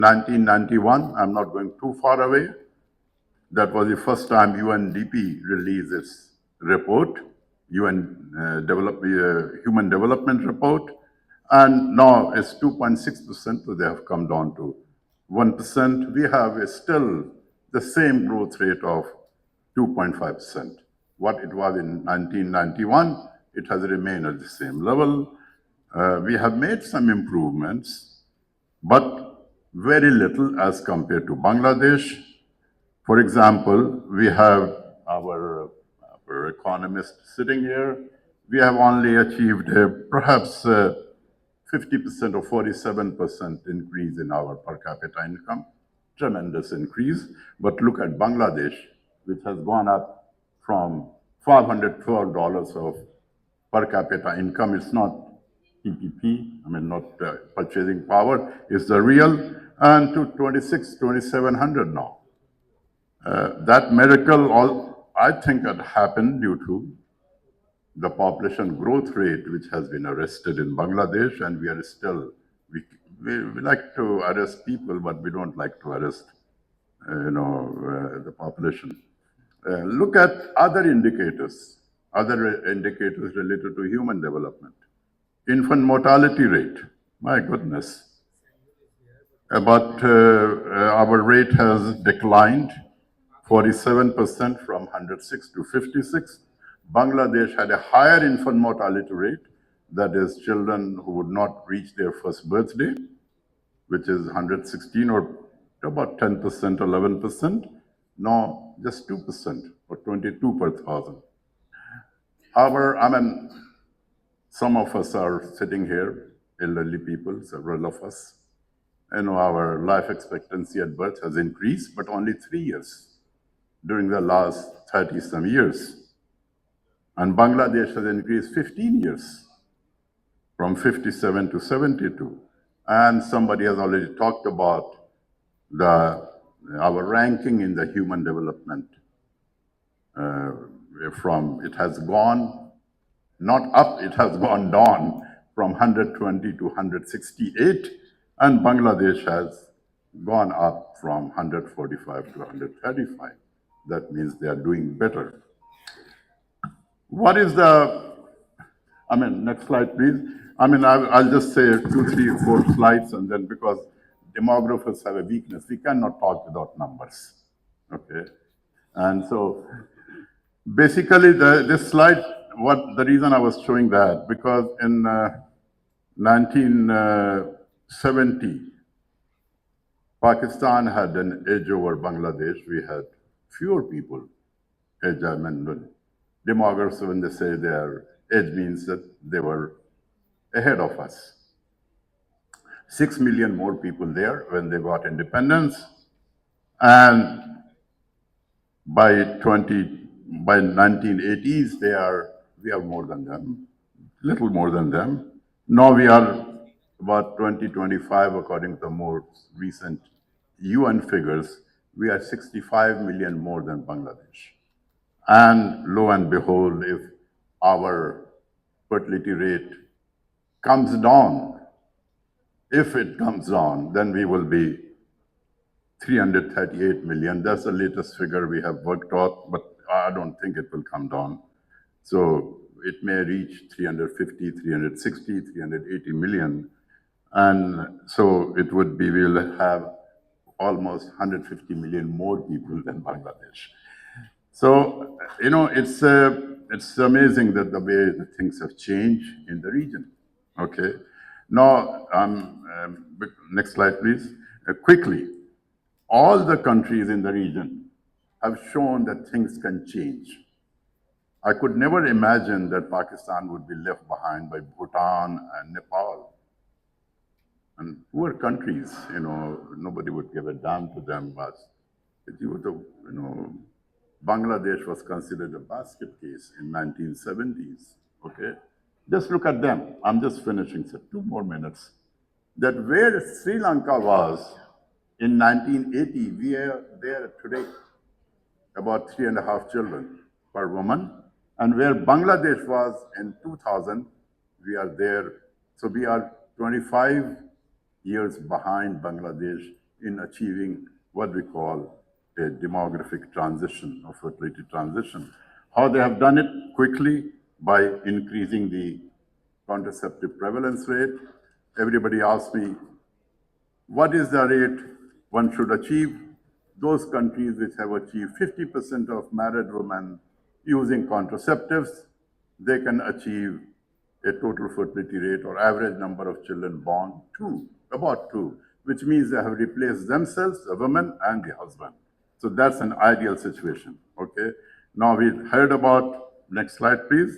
1991, I'm not going too far away. That was the first time UNDP released its report, Human Development Report, and now it's 2.6%, so they have come down to 1%. We have still the same growth rate of 2.5%. What it was in 1991, it has remained at the same level. We have made some improvements, but very little as compared to Bangladesh. For example, we have our economist sitting here. We have only achieved perhaps 50% or 47% increase in our per capita income, tremendous increase. But look at Bangladesh, which has gone up from $512 of per capita income. It's not PPP, not purchasing power, it's the real, and to 2,700 now. That miracle, I think, had happened due to the population growth rate, which has been arrested in Bangladesh, and we are still, we like to arrest people, but we don't like to arrest, the population. Look at other indicators related to human development. Infant mortality rate, my goodness. But our rate has declined 47% from 106 to 56. Bangladesh had a higher infant mortality rate, that is, children who would not reach their first birthday, which is 116 or about 10%, 11%. Now, just 2% or 22 per thousand. Some of us are sitting here, elderly people, several of us. Our life expectancy at birth has increased, but only 3 years during the last 30-some years. And Bangladesh has increased 15 years, from 57 to 72. And somebody has already talked about our ranking in the human development. It has gone, not up, it has gone down from 120 to 168, and Bangladesh has gone up from 145 to 135. That means they are doing better. What is next slide, please. I'll just say 2, 3, 4 slides, and then because demographers have a weakness, we cannot talk without numbers, okay? And so, basically, this slide, the reason I was showing that, because in 1970, Pakistan had an edge over Bangladesh. We had fewer people edge. Demographers, when they say their edge, means that they were ahead of us. 6 million more people there when they got independence, and by 1980s, we are more than them, little more than them. Now we are about 2025, according to the more recent UN figures, we are 65 million more than Bangladesh. And lo and behold, if our fertility rate comes down, then we will be 338 million. That's the latest figure we have worked out, but I don't think it will come down. So it may reach 350, 360, 380 million. And so we'll have almost 150 million more people than Bangladesh. So, it's amazing that the way the things have changed in the region, okay? Now, next slide, please. Quickly, all the countries in the region have shown that things can change. I could never imagine that Pakistan would be left behind by Bhutan and Nepal. And poor countries, nobody would give a damn to them. But Bangladesh was considered a basket case in 1970s, okay? Just look at them. I'm just finishing, so 2 more minutes. That where Sri Lanka was in 1980, we are there today, about 3.5 children per woman. And where Bangladesh was in 2000, we are there. So we are 25 years behind Bangladesh in achieving what we call a demographic transition or fertility transition. How they have done it quickly by increasing the contraceptive prevalence rate. Everybody asks me, what is the rate one should achieve? Those countries which have achieved 50% of married women using contraceptives, they can achieve a total fertility rate or average number of children born about two, which means they have replaced themselves, the woman and the husband. So that's an ideal situation, okay? Now we heard about, next slide please.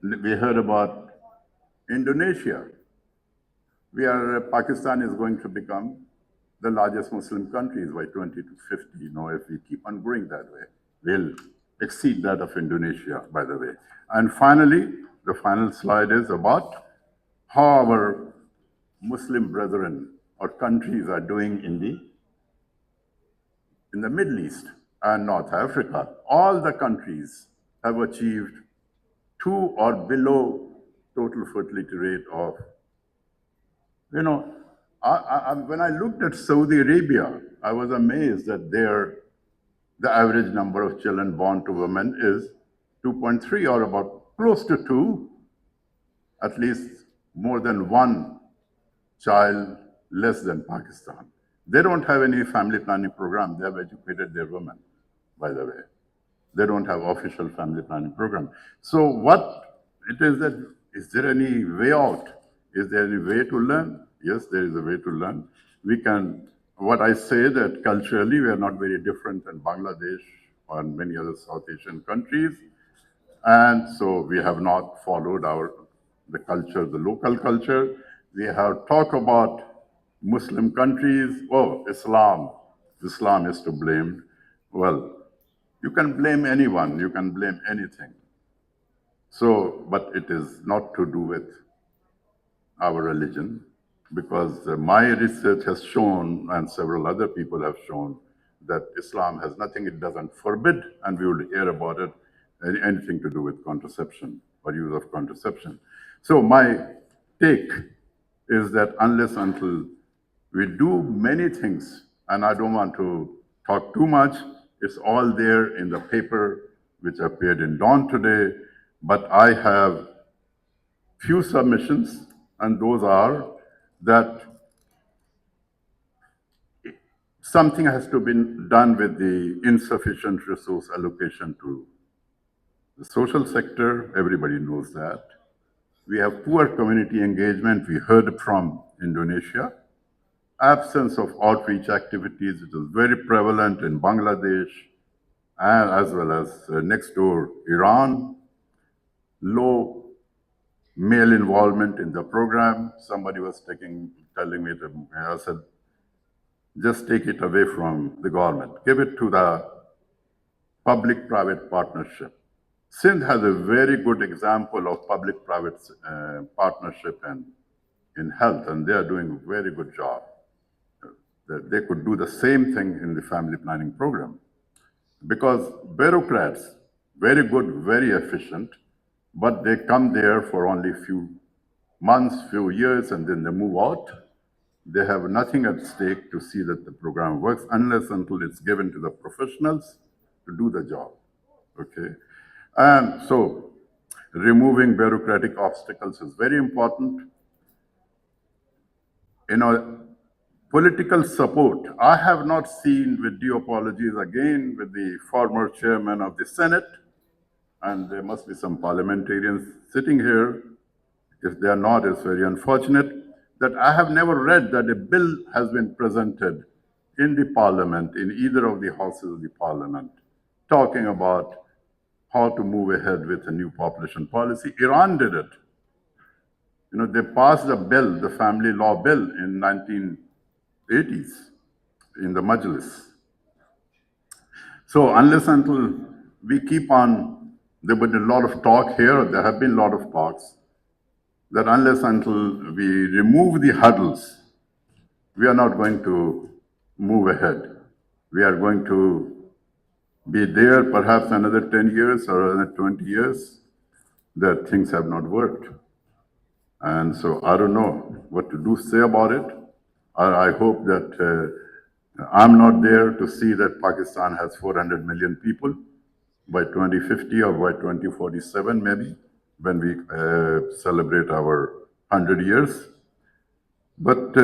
We heard about Indonesia. Pakistan is going to become the largest Muslim countries by 2050. If we keep on growing that way, we'll exceed that of Indonesia, by the way. And finally, the final slide is about how our Muslim brethren or countries are doing in the Middle East and North Africa. All the countries have achieved 2 or below total fertility rate of, when I looked at Saudi Arabia, I was amazed that the average number of children born to women is 2.3 or about close to 2, at least more than 1 child less than Pakistan. They don't have any family planning program. They have educated their women, by the way. They don't have official family planning program. So what it is that, is there any way out? Is there any way to learn? Yes, there is a way to learn. What I say that culturally we are not very different than Bangladesh or many other South Asian countries. And so we have not followed the culture, the local culture. We have talked about Muslim countries. Oh, Islam is to blame. Well, you can blame anyone, you can blame anything. So, but it is not to do with our religion, because my research has shown, and several other people have shown, that Islam has nothing, it doesn't forbid, and we will hear about it, anything to do with contraception or use of contraception. So my take is that unless until we do many things, and I don't want to talk too much, it's all there in the paper which appeared in Dawn today, but I have few submissions, and those are that something has to be done with the insufficient resource allocation to the social sector. Everybody knows that. We have poor community engagement. We heard from Indonesia. Absence of outreach activities, which is very prevalent in Bangladesh, and as well as next door, Iran. Low male involvement in the program. Somebody was telling me, I said, just take it away from the government. Give it to the public-private partnership. Sindh has a very good example of public-private partnership in health, and they are doing a very good job. They could do the same thing in the family planning program. Because bureaucrats, very good, very efficient, but they come there for only a few months, few years, and then they move out. They have nothing at stake to see that the program works unless until it's given to the professionals to do the job, okay? And so removing bureaucratic obstacles is very important. Political support. I have not seen, with due apologies again, with the former chairman of the Senate, and there must be some parliamentarians sitting here. If they are not, it's very unfortunate that I have never read that a bill has been presented in the parliament, in either of the houses of the parliament, talking about how to move ahead with a new population policy. Iran did it. They passed a bill, the family law bill, in 1980s in the Majlis. So unless until we keep on, there have been a lot of talk here, there have been a lot of talks, that unless until we remove the hurdles, we are not going to move ahead. We are going to be there perhaps another 10 years or another 20 years, that things have not worked. And so I don't know what to say about it. I hope that I'm not there to see that Pakistan has 400 million people by 2050 or by 2047, maybe, when we celebrate our 100 years. But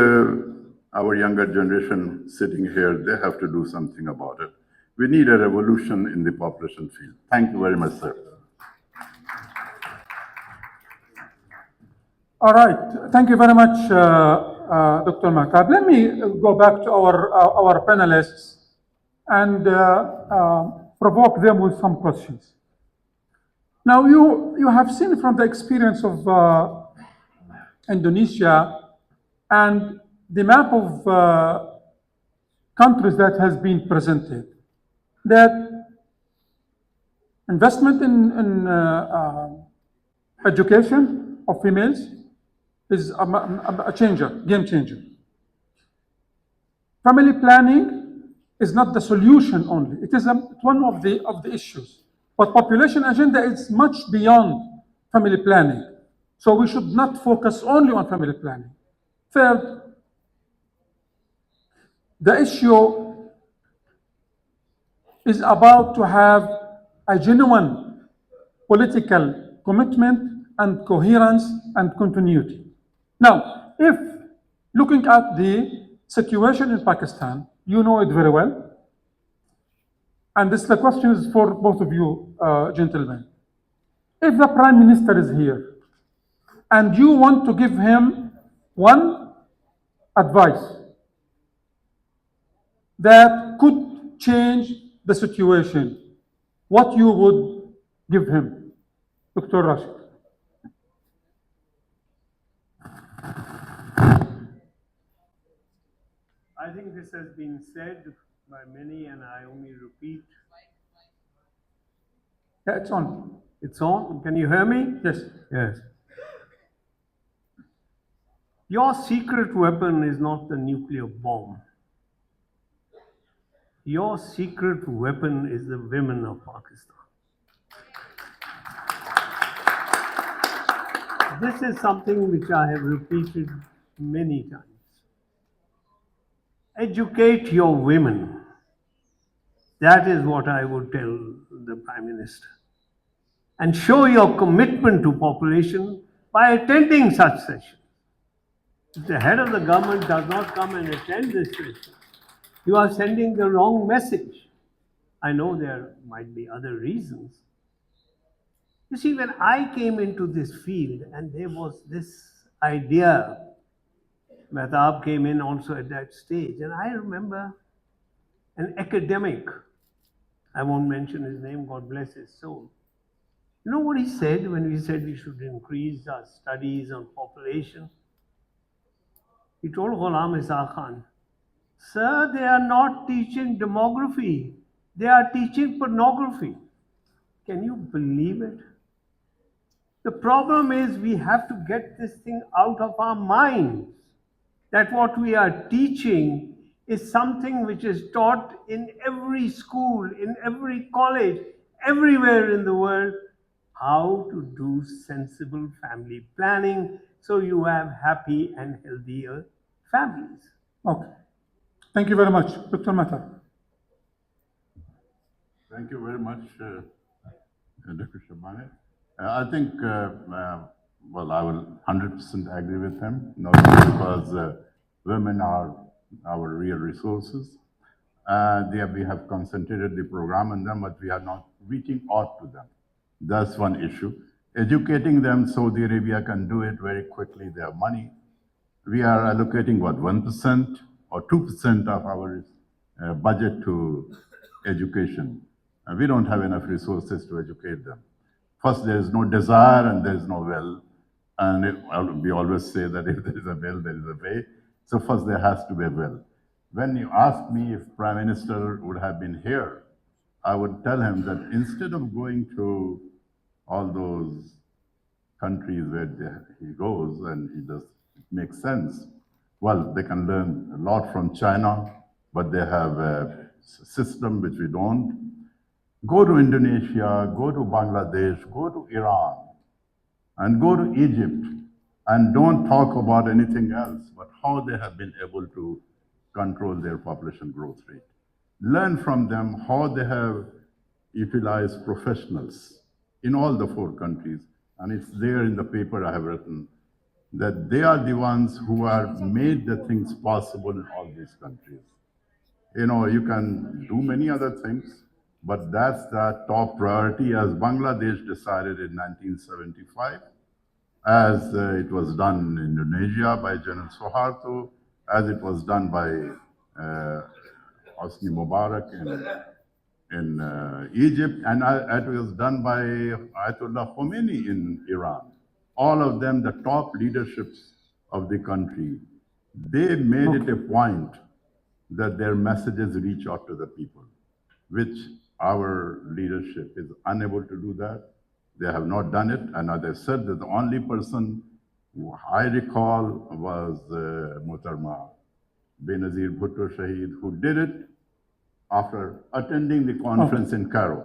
our younger generation sitting here, they have to do something about it. We need a revolution in the population field. Thank you very much, sir. All right. Thank you very much, Dr. Mahtab. Let me go back to our panelists and provoke them with some questions. Now, you have seen from the experience of Indonesia and the map of countries that has been presented, that investment in education of females is a changer, game changer. Family planning is not the solution only. It is one of the issues. But population agenda is much beyond family planning. So we should not focus only on family planning. Third, the issue is about to have a genuine political commitment and coherence and continuity. Now, if looking at the situation in Pakistan, you know it very well, and the question is for both of you, gentlemen. If the Prime Minister is here and you want to give him one advice that could change the situation, what you would give him, Dr. Rashid? I think this has been said by many, and I only repeat. Yeah, it's on. It's on. Can you hear me? Yes. Yes. Your secret weapon is not the nuclear bomb. Your secret weapon is the women of Pakistan. This is something which I have repeated many times. Educate your women. That is what I would tell the Prime Minister. And show your commitment to population by attending such sessions. If the head of the government does not come and attend this session, you are sending the wrong message. I know there might be other reasons. You see, when I came into this field and there was this idea, Mehtab came in also at that stage, and I remember an academic, I won't mention his name, God bless his soul. You know what he said when we said we should increase our studies on population? He told Ghulam Ishaq Khan, "Sir, they are not teaching demography, they are teaching pornography." Can you believe it? The problem is we have to get this thing out of our minds, that what we are teaching is something which is taught in every school, in every college, everywhere in the world, how to do sensible family planning so you have happy and healthier families. Okay. Thank you very much, Dr. Mehtab. Thank you very much, Dr. Shabani. I think, well, I will 100% agree with him, not only because women are our real resources. We have concentrated the program on them, but we are not reaching out to them. That's one issue. Educating them, Saudi Arabia can do it very quickly. They have money. We are allocating, what, 1% or 2% of our budget to education. We don't have enough resources to educate them. First, there is no desire and there is no will. And we always say that if there is a will, there is a way. So first there has to be a will. When you ask me if Prime Minister would have been here, I would tell him that instead of going to all those countries where he goes and he does make sense, well, they can learn a lot from China, but they have a system which we don't. Go to Indonesia, go to Bangladesh, go to Iran, and go to Egypt, and don't talk about anything else, but how they have been able to control their population growth rate. Learn from them how they have utilized professionals in all the 4 countries. And it's there in the paper I have written that they are the ones who have made the things possible in all these countries. You know, you can do many other things, but that's the top priority, as Bangladesh decided in 1975, as it was done in Indonesia by General Suharto, as it was done by Hosni Mubarak in Egypt, and it was done by Ayatollah Khomeini in Iran. All of them, the top leaderships of the country, they made it a point that their messages reach out to the people, which our leadership is unable to do that. They have not done it, and as I said, that the only person who I recall was Muhtarma Benazir Bhutto Shahid, who did it after attending the conference in Cairo.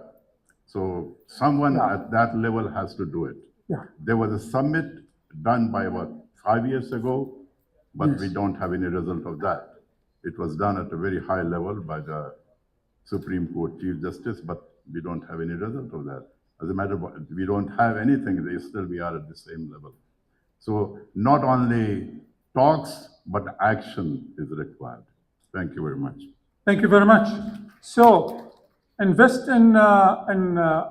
So someone at that level has to do it. Yeah. There was a summit done by about 5 years ago, but we don't have any result of that. It was done at a very high level by the Supreme Court Chief Justice, but we don't have any result of that. As a matter of fact, we don't have anything, we are at the same level. So not only talks, but action is required. Thank you very much. Thank you very much. So, invest in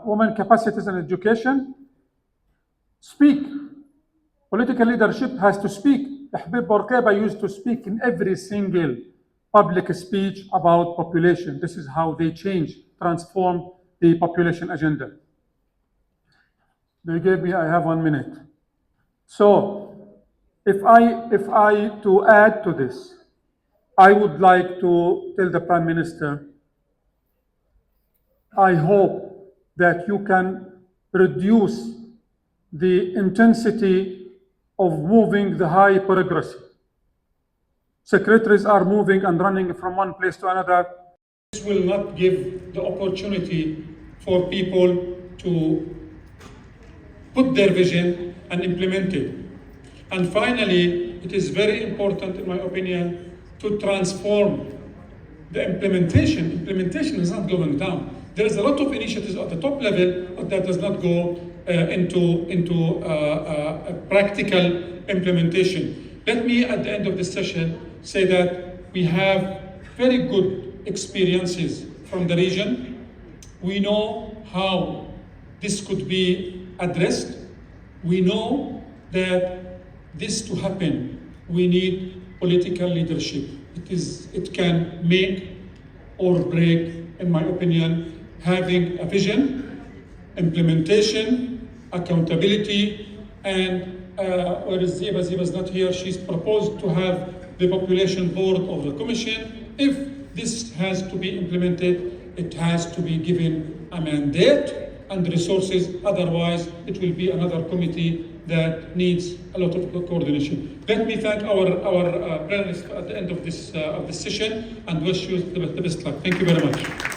women capacities and education. Speak. Political leadership has to speak. Habib Bourguiba used to speak in every single public speech about population. This is how they transform the population agenda. They gave me, I have 1 minute. So, if I to add to this, I would like to tell the Prime Minister, I hope that you can reduce the intensity of moving the high bureaucracy. Secretaries are moving and running from one place to another. This will not give the opportunity for people to put their vision and implement it. And finally, it is very important, in my opinion, to transform the implementation. Implementation is not going down. There is a lot of initiatives at the top level, but that does not go into practical implementation. Let me, at the end of this session, say that we have very good experiences from the region. We know how this could be addressed. We know that this to happen, we need political leadership. It can make or break, in my opinion, having a vision, implementation, accountability, and where is Ziba? Ziba's not here. She's proposed to have the population board of the commission. If this has to be implemented, it has to be given a mandate and resources. Otherwise, it will be another committee that needs a lot of coordination. Let me thank our panelists at the end of this session and wish you the best luck. Thank you very much.